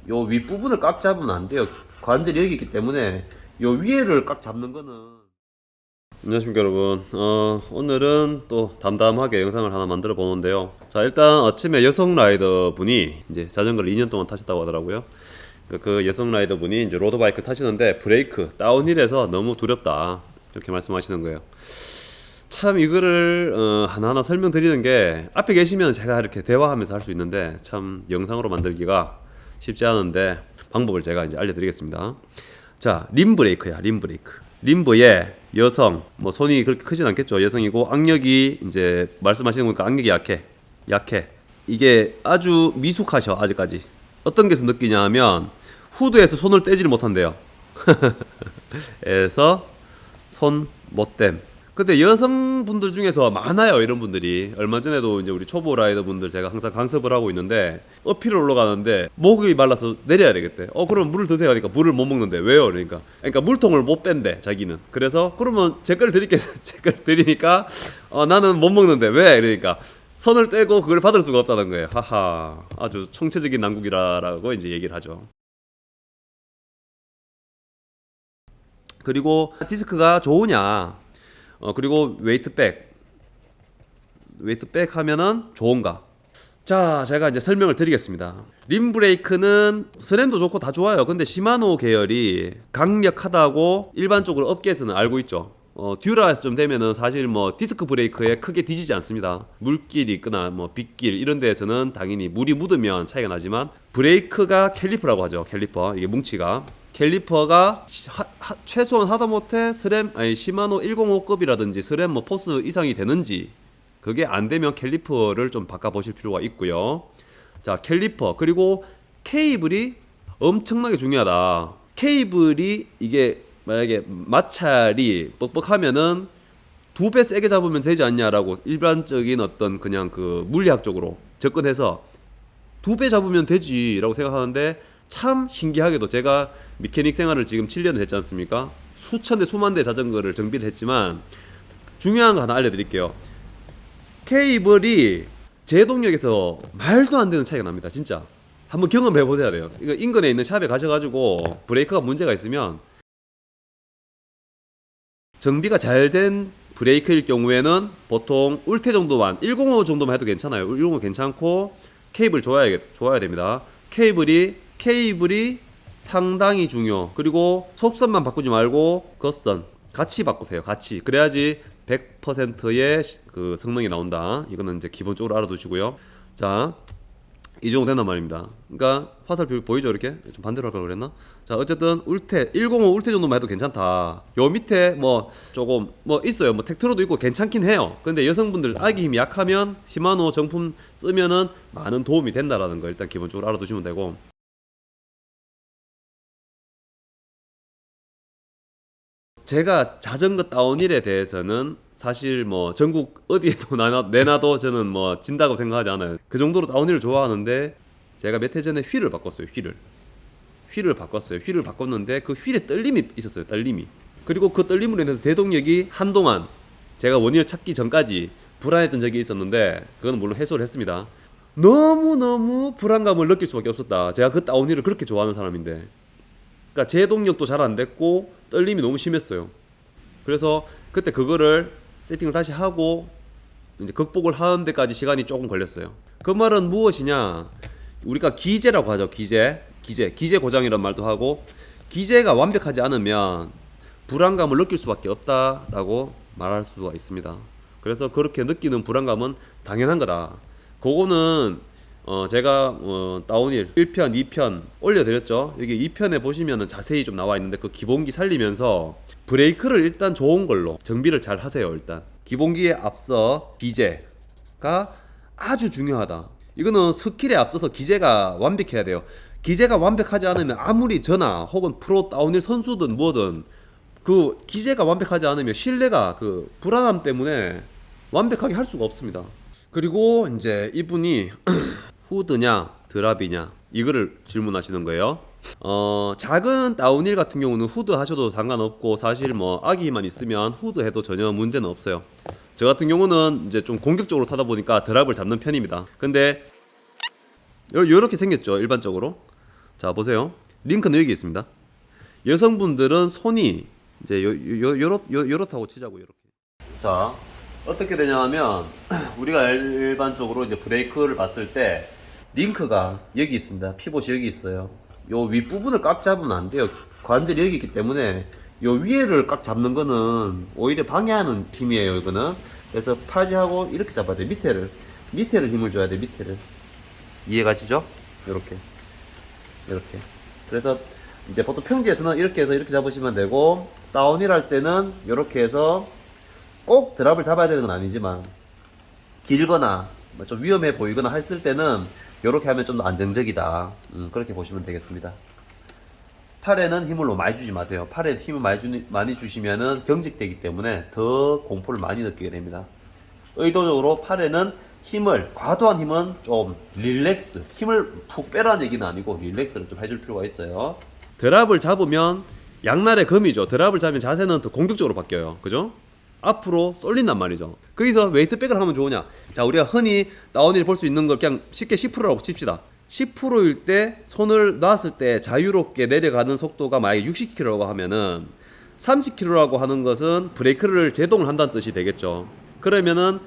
요 윗부분을 꽉 잡으면 안 돼요. 관절이 여기 있기 때문에 요 위에를 꽉 잡는 거는. 안녕하십니까 여러분. 오늘은 또 담담하게 영상을 하나 만들어 보는데요. 자, 일단 아침에 여성 라이더 분이 이제 자전거를 2년 동안 타셨다고 하더라고요. 그 여성 라이더 분이 이제 로드바이크를 타시는데 브레이크 다운힐에서 너무 두렵다, 이렇게 말씀하시는 거예요. 참 이거를 하나하나 설명드리는 게, 앞에 계시면 제가 이렇게 대화하면서 할 수 있는데 참 영상으로 만들기가 쉽지 않은데 방법을 제가 이제 알려드리겠습니다. 자, 림브레이크야. 림브에 여성, 뭐 손이 그렇게 크진 않겠죠. 여성이고 악력이 이제 말씀하시는 거니까 악력이 약해. 이게 아주 미숙하셔 아직까지. 어떤 게서 느끼냐 하면 후드에서 손을 떼지를 못한대요. 그래서 손 못댐. 근데 여성분들 중에서 많아요, 이런 분들이. 얼마 전에도 이제 우리 초보 라이더 분들 제가 항상 강습을 하고 있는데, 어필을 올라가는데 목이 말라서 내려야 되겠대. 그럼 물을 드세요 하니까 물을 못 먹는데. 왜요? 그러니까 물통을 못 뺀대 자기는. 그래서 그러면 제 걸 드릴게. 제 걸 드리니까 나는 못 먹는데 왜? 그러니까 손을 떼고 그걸 받을 수가 없다는 거예요. 하하, 아주 총체적인 난국이라고 이제 얘기를 하죠. 그리고 디스크가 좋으냐, 그리고 웨이트백 하면은 좋은가? 자, 제가 이제 설명을 드리겠습니다. 림브레이크는 스램도 좋고 다 좋아요. 근데 시마노 계열이 강력하다고 일반적으로 업계에서는 알고 있죠. 듀라좀 되면은 사실 뭐 디스크 브레이크에 크게 뒤지지 않습니다. 물길이 있거나 뭐 빗길 이런 데에서는 당연히 물이 묻으면 차이가 나지만, 브레이크가 캘리퍼라고 하죠. 캘리퍼, 이게 뭉치가. 캘리퍼가 최소한 하다못해 시마노 105급이라든지 스램 뭐 포스 이상이 되는지, 그게 안 되면 캘리퍼를 좀 바꿔 보실 필요가 있고요. 자, 캘리퍼, 그리고 케이블이 엄청나게 중요하다. 케이블이 이게 만약에 마찰이 뻑뻑하면은 2배 세게 잡으면 되지 않냐라고 일반적인 어떤 그냥 그 물리학적으로 접근해서 2배 잡으면 되지라고 생각하는데, 참 신기하게도 제가 미케닉 생활을 지금 7년을 했지 않습니까? 수천 대 수만 대 자전거를 정비를 했지만 중요한 거 하나 알려드릴게요. 케이블이 제동력에서 말도 안 되는 차이가 납니다. 진짜 한번 경험해 보셔야 돼요. 이거 인근에 있는 샵에 가셔가지고 브레이크가 문제가 있으면, 정비가 잘 된 브레이크일 경우에는 보통 울태 정도만, 105 정도만 해도 괜찮아요. 105 괜찮고 케이블 좋아야 됩니다. 케이블이 상당히 중요. 그리고 속선만 바꾸지 말고 겉선 같이 바꾸세요. 같이. 그래야지 100%의 그 성능이 나온다. 이거는 이제 기본적으로 알아두시고요. 자, 이 정도 된단 말입니다. 그러니까 화살표 보이죠? 이렇게 좀 반대로 할 걸 그랬나? 자, 어쨌든 울태 105 울태 정도만 해도 괜찮다. 요 밑에 뭐 조금 뭐 있어요. 뭐 텍트로도 있고 괜찮긴 해요. 근데 여성분들 아기 힘이 약하면 시마노 정품 쓰면은 많은 도움이 된다라는 거 일단 기본적으로 알아두시면 되고. 제가 자전거 다운힐에 대해서는 사실 뭐 전국 어디에도 내놔도 저는 뭐 진다고 생각하지 않아요. 그 정도로 다운힐을 좋아하는데, 제가 몇 해 전에 휠을 바꿨어요. 휠을 바꿨는데 그 휠에 떨림이 있었어요. 그리고 그 떨림으로 인해서 제동력이 한동안 제가 원인을 찾기 전까지 불안했던 적이 있었는데, 그건 물론 해소를 했습니다. 너무너무 불안감을 느낄 수밖에 없었다. 제가 그 다운힐을 그렇게 좋아하는 사람인데, 그러니까 제동력도 잘 안 됐고 떨림이 너무 심했어요. 그래서 그때 그거를 세팅을 다시 하고 이제 극복을 하는 데까지 시간이 조금 걸렸어요. 그 말은 무엇이냐? 우리가 기제라고 하죠. 기제 고장이란 말도 하고, 기제가 완벽하지 않으면 불안감을 느낄 수밖에 없다라고 말할 수가 있습니다. 그래서 그렇게 느끼는 불안감은 당연한 거다. 그거는 제가 다운힐 1편, 2편 올려드렸죠. 여기 2편에 보시면은 자세히 좀 나와 있는데, 그 기본기 살리면서 브레이크를 일단 좋은 걸로 정비를 잘 하세요. 일단 기본기에 앞서 기제가 아주 중요하다. 이거는 스킬에 앞서서 기제가 완벽해야 돼요. 기제가 완벽하지 않으면 아무리 저나 혹은 프로 다운힐 선수든 뭐든 그 기제가 완벽하지 않으면 신뢰가, 그 불안함 때문에 완벽하게 할 수가 없습니다. 그리고 이제 이분이 후드냐 드랍이냐 이거를 질문하시는 거예요. 작은 다운힐 같은 경우는 후드 하셔도 상관없고, 사실 뭐 아기만 있으면 후드 해도 전혀 문제는 없어요. 저 같은 경우는 이제 좀 공격적으로 타다 보니까 드랍을 잡는 편입니다. 근데 요렇게 생겼죠. 일반적으로 자 보세요. 링크는 여기 있습니다. 여성분들은 손이 이제 요렇다고 치자고 이렇게. 자 어떻게 되냐면 우리가 일반적으로 이제 브레이크를 봤을 때 링크가 여기 있습니다. 피봇이 여기 있어요. 요 윗부분을 꽉 잡으면 안 돼요. 관절이 여기 있기 때문에 요 위에를 꽉 잡는 거는 오히려 방해하는 힘이에요. 이거는. 그래서 파지하고 이렇게 잡아야 돼요. 밑에를 힘을 줘야 돼요. 밑에를. 이해가시죠? 이렇게 그래서 이제 보통 평지에서는 이렇게 해서 이렇게 잡으시면 되고, 다운힐 할 때는 이렇게 해서 꼭 드랍을 잡아야 되는 건 아니지만 길거나 좀 위험해 보이거나 했을 때는 이렇게 하면 좀 더 안정적이다. 그렇게 보시면 되겠습니다. 팔에는 힘을 너무 많이 주지 마세요. 팔에 힘을 많이 주시면은 경직되기 때문에 더 공포를 많이 느끼게 됩니다. 의도적으로 팔에는 과도한 힘은 좀 릴렉스, 힘을 푹 빼라는 얘기는 아니고 릴렉스를 좀 해줄 필요가 있어요. 드랍을 잡으면 양날의 검이죠. 드랍을 잡으면 자세는 더 공격적으로 바뀌어요. 그죠? 앞으로 쏠린단 말이죠. 거기서 웨이트백을 하면 좋으냐? 자, 우리가 흔히 다운힐 볼 수 있는 걸 그냥 쉽게 10%라고 칩시다. 10%일 때 손을 놨을 때 자유롭게 내려가는 속도가 만약에 60km라고 하면은 30km라고 하는 것은 브레이크를 제동을 한다는 뜻이 되겠죠. 그러면은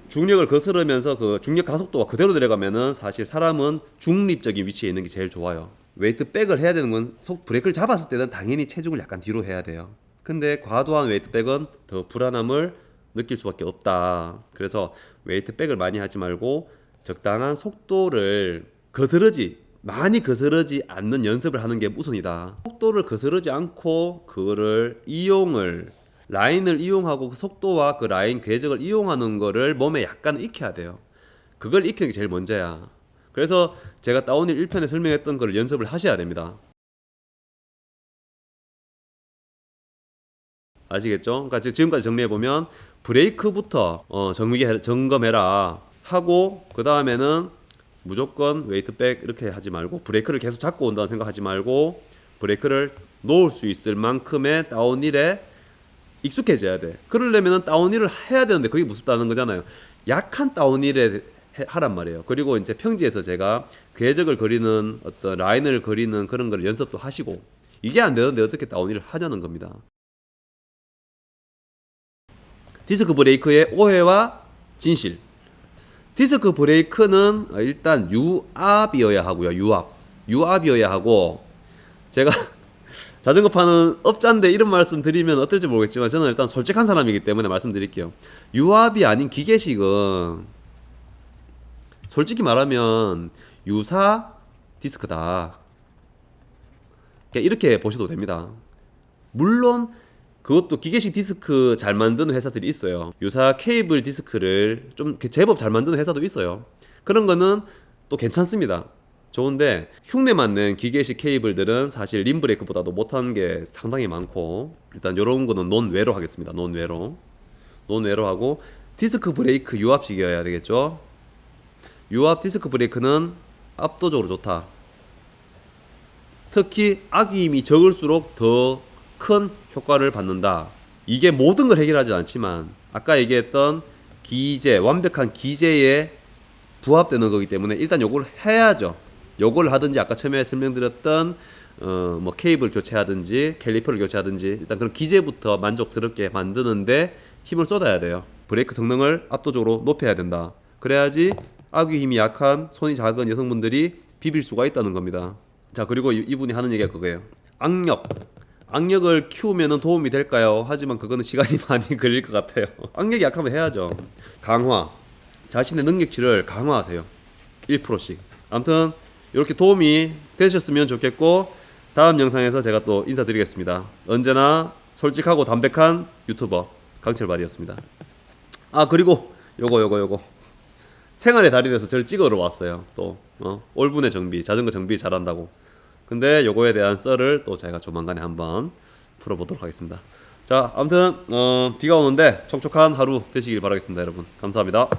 중력을 거스르면서 그 중력 가속도가 그대로 내려가면은 사실 사람은 중립적인 위치에 있는 게 제일 좋아요. 웨이트백을 해야 되는 건 브레이크를 잡았을 때는 당연히 체중을 약간 뒤로 해야 돼요. 근데 과도한 웨이트백은 더 불안함을 느낄 수밖에 없다. 그래서 웨이트백을 많이 하지 말고 적당한 속도를 많이 거스르지 않는 연습을 하는 게 우선이다. 속도를 거스르지 않고 그거를 라인을 이용하고 그 속도와 그 라인 궤적을 이용하는 거를 몸에 약간 익혀야 돼요. 그걸 익히는 게 제일 먼저야. 그래서 제가 다운힐 1편에 설명했던 거를 연습을 하셔야 됩니다. 아시겠죠? 그러니까 지금까지 정리해보면 브레이크부터 점검해라 하고, 그 다음에는 무조건 웨이트백 이렇게 하지 말고 브레이크를 계속 잡고 온다는 생각하지 말고 브레이크를 놓을 수 있을 만큼의 다운힐에 익숙해져야 돼. 그러려면 다운힐을 해야 되는데 그게 무섭다는 거잖아요. 약한 다운힐에 하란 말이에요. 그리고 이제 평지에서 제가 궤적을 그리는 어떤 라인을 그리는 그런 걸 연습도 하시고, 이게 안 되는데 어떻게 다운힐을 하냐는 겁니다. 디스크 브레이크의 오해와 진실. 디스크 브레이크는 일단 유압이어야 하고요. 유압이어야 하고, 제가 자전거 파는 업자인데 이런 말씀 드리면 어떨지 모르겠지만 저는 일단 솔직한 사람이기 때문에 말씀드릴게요. 유압이 아닌 기계식은 솔직히 말하면 유사 디스크다. 이렇게 보셔도 됩니다. 물론 그것도 기계식 디스크 잘 만드는 회사들이 있어요. 유사 케이블 디스크를 좀 제법 잘 만드는 회사도 있어요. 그런 거는 또 괜찮습니다. 좋은데 흉내 맞는 기계식 케이블들은 사실 림브레이크보다도 못하는 게 상당히 많고, 일단 이런 거는 논외로 하겠습니다. 논외로 하고, 디스크 브레이크 유압식이어야 되겠죠. 유압 디스크 브레이크는 압도적으로 좋다. 특히 악유 힘이 적을수록 더 큰 효과를 받는다. 이게 모든 걸 해결하지 않지만 아까 얘기했던 완벽한 기제에 부합되는 거기 때문에 일단 요걸 해야죠. 요걸 하든지 아까 처음에 설명드렸던 뭐 케이블 교체하든지 캘리퍼를 교체하든지 일단 그런 기제부터 만족스럽게 만드는데 힘을 쏟아야 돼요. 브레이크 성능을 압도적으로 높여야 된다. 그래야지 악유 힘이 약한 손이 작은 여성분들이 비빌 수가 있다는 겁니다. 자, 그리고 이분이 하는 얘기가 그거예요. 악력을 키우면 도움이 될까요? 하지만 그거는 시간이 많이 걸릴 것 같아요. 악력이 약하면 해야죠. 강화, 자신의 능력치를 강화하세요. 1%씩. 아무튼 이렇게 도움이 되셨으면 좋겠고, 다음 영상에서 제가 또 인사드리겠습니다. 언제나 솔직하고 담백한 유튜버 강철발이었습니다. 아, 그리고 요거 생활의 달인에서 저를 찍으러 왔어요. 또 올분의 정비, 자전거 정비 잘한다고. 근데 요거에 대한 썰을 또 제가 조만간에 한번 풀어보도록 하겠습니다. 자, 아무튼 비가 오는데 촉촉한 하루 되시길 바라겠습니다. 여러분 감사합니다.